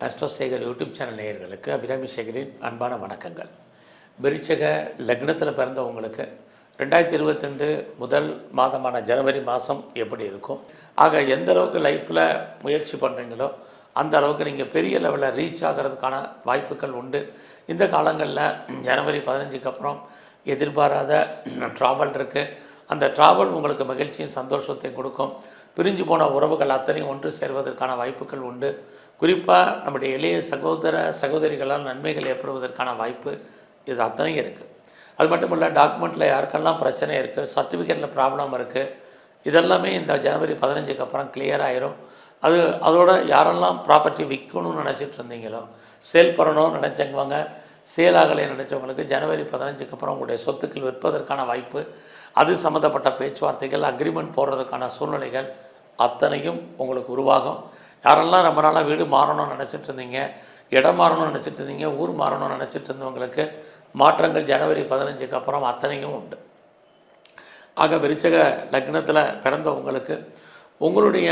அஸ்ட்ரோசேகர் YouTube channel நேயர்களுக்கு அபிராமி சேகரின் அன்பான வணக்கங்கள். விருச்சிக லக்னத்தில் பிறந்தவங்களுக்கு 2022 முதல் மாதமான ஜனவரி மாதம் எப்படி இருக்கும், ஆக எந்த அளவுக்கு லைஃப்பில் முயற்சி பண்ணுறீங்களோ அந்த அளவுக்கு நீங்கள் பெரிய லெவலில் ரீச் ஆகிறதுக்கான வாய்ப்புகள் உண்டு. இந்த காலங்களில் ஜனவரி 15க்கு அப்புறம் எதிர்பாராத ட்ராவல் இருக்குது. அந்த ட்ராவல் உங்களுக்கு மகிழ்ச்சியும் சந்தோஷத்தையும் கொடுக்கும். பிரிஞ்சு போன உறவுகள் அத்தனையும் ஒன்று சேர்வதற்கான வாய்ப்புகள் உண்டு. குறிப்பாக நம்முடைய எளிய சகோதரிகளால் நன்மைகள் ஏற்படுவதற்கான வாய்ப்பு இது அத்தனையும் இருக்குது. அது மட்டும் இல்லை, டாக்குமெண்ட்டில் யாருக்கெல்லாம் பிரச்சனை இருக்குது, சர்டிஃபிகேட்டில் ப்ராப்ளம் இருக்குது, இதெல்லாமே இந்த ஜனவரி 15க்கு அப்புறம் கிளியர் ஆயிரும். அதோட யாரெல்லாம் ப்ராப்பர்ட்டி விற்கணும்னு நினச்சிட்டு இருந்தீங்களோ, சேல் பண்ணணும்னு நினச்சவங்க, சேல் ஆகலை நினச்சவங்களுக்கு ஜனவரி 15க்கு அப்புறம் உங்களுடைய சொத்துக்கள் விற்பதற்கான வாய்ப்பு, அது சம்மந்தப்பட்ட பேச்சுவார்த்தைகள், அக்ரிமெண்ட் போடுறதுக்கான சூழ்நிலைகள் அத்தனையும் உங்களுக்கு உருவாகும். யாரெல்லாம் ரொம்ப நாளாக வீடு மாறணும்னு நினச்சிட்டு இருந்தீங்க, இடம் மாறணும்னு நினச்சிட்டு இருந்தீங்க, ஊர் மாறணும்னு நினச்சிட்டு இருந்தவங்களுக்கு மாற்றங்கள் ஜனவரி 15க்கு அப்புறம் அத்தனையும் உண்டு. ஆக விருச்சிக லக்னத்தில் பிறந்தவங்களுக்கு உங்களுடைய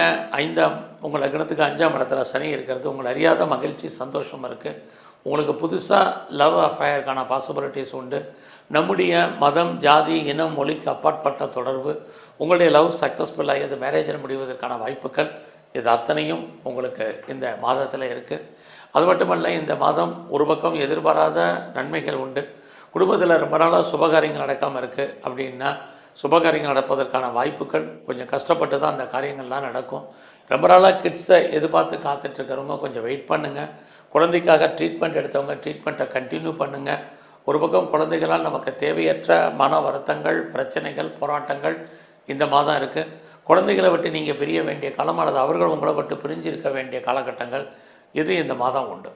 உங்கள் லக்னத்துக்கு 5ஆம் இடத்துல சனி இருக்கிறது. உங்களை அறியாத மகிழ்ச்சி சந்தோஷம் இருக்குது. உங்களுக்கு புதுசாக லவ் அஃபேருக்கான பாசிபிலிட்டிஸ் உண்டு. நம்முடைய மதம், ஜாதி, இனம், மொழிக்கு அப்பாற்பட்ட தொடர்பு, உங்களுடைய லவ் சக்ஸஸ்ஃபுல்லாகி அது மேரேஜில் முடிவதற்கான வாய்ப்புகள் இது அத்தனையும் உங்களுக்கு இந்த மாதத்தில் இருக்குது. அது மட்டுமல்ல, இந்த மாதம் ஒரு பக்கம் எதிர்பாராத நன்மைகள் உண்டு. குடும்பத்தில் ரொம்ப நாளாக சுபகாரியங்கள் நடக்காமல் இருக்குது அப்படின்னா சுபகாரியங்கள் நடப்பதற்கான வாய்ப்புகள் கொஞ்சம் கஷ்டப்பட்டு தான் அந்த காரியங்கள்லாம் நடக்கும். ரொம்ப நாளாக கிட்ஸை எதிர்பார்த்து காத்துட்ருக்கிறவங்க கொஞ்சம் வெயிட் பண்ணுங்கள். குழந்தைக்காக ட்ரீட்மெண்ட் எடுத்தவங்க ட்ரீட்மெண்ட்டை கண்டினியூ பண்ணுங்கள். ஒரு பக்கம் குழந்தைகளால் நமக்கு தேவையற்ற மன வருத்தங்கள், பிரச்சனைகள், போராட்டங்கள் இந்த மாதம் இருக்குது. குழந்தைகளை விட்டு நீங்கள் பிரிய வேண்டிய காலம் அல்லது அவர்கள் உங்களை விட்டு பிரிஞ்சிருக்க வேண்டிய காலகட்டங்கள் இது இந்த மாதம் உண்டு.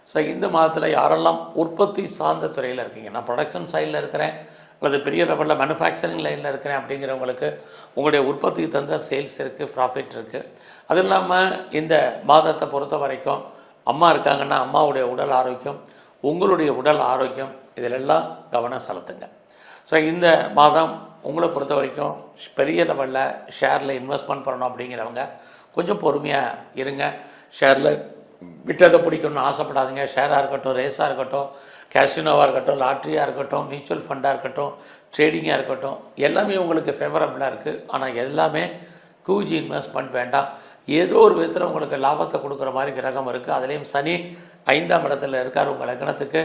ஸோ இந்த மாதத்தில் யாரெல்லாம் உற்பத்தி சார்ந்த துறையில் இருக்கீங்க, நான் ப்ரொடக்ஷன் சைடில் இருக்கிறேன் அல்லது பெரிய லெவலில் மேனுஃபேக்சரிங் லைனில் இருக்கிறேன் அப்படிங்கிறவங்களுக்கு உங்களுடைய உற்பத்திக்கு தந்த சேல்ஸ் இருக்குது, ப்ராஃபிட் இருக்குது. அது இல்லாமல் இந்த மாதத்தை பொறுத்த வரைக்கும் அம்மா இருக்காங்கன்னா அம்மாவுடைய உடல் ஆரோக்கியம், உங்களுடைய உடல் ஆரோக்கியம் இதிலெல்லாம் கவனம் செலுத்துங்க. ஸோ இந்த மாதம் உங்களை பொறுத்த வரைக்கும் பெரிய லெவலில் ஷேரில் இன்வெஸ்ட்மெண்ட் பண்ணணும் அப்படிங்கிறவங்க கொஞ்சம் பொறுமையாக இருங்க. ஷேரில் விட்டதை பிடிக்கணும்னு ஆசைப்படாதீங்க. ஷேராக இருக்கட்டும், ரேஸாக இருக்கட்டும், கேசினோவாக இருக்கட்டும், லாட்ரியாக இருக்கட்டும், மியூச்சுவல் ஃபண்டாக இருக்கட்டும், ட்ரேடிங்காக இருக்கட்டும், எல்லாமே உங்களுக்கு ஃபேவரபுளாக இருக்குது. ஆனால் எல்லாமே கூஜி இன்வெஸ்ட்மெண்ட் வேண்டாம். ஏதோ ஒரு விதத்தில் உங்களுக்கு லாபத்தை கொடுக்குற மாதிரி கிரகம் இருக்குது. அதுலேயும் சனி 5ஆம் இடத்துல இருக்கார். உங்கள் லக்னத்துக்கு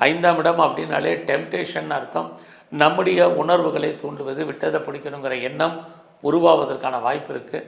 5ஆம் இடம் அப்படின்னாலே டெம்டேஷன் அர்த்தம். நம்முடைய உணர்வுகளை தூண்டுவது, விட்டதை பிடிக்கணுங்கிற எண்ணம் உருவாவதற்கான வாய்ப்பு இருக்குது.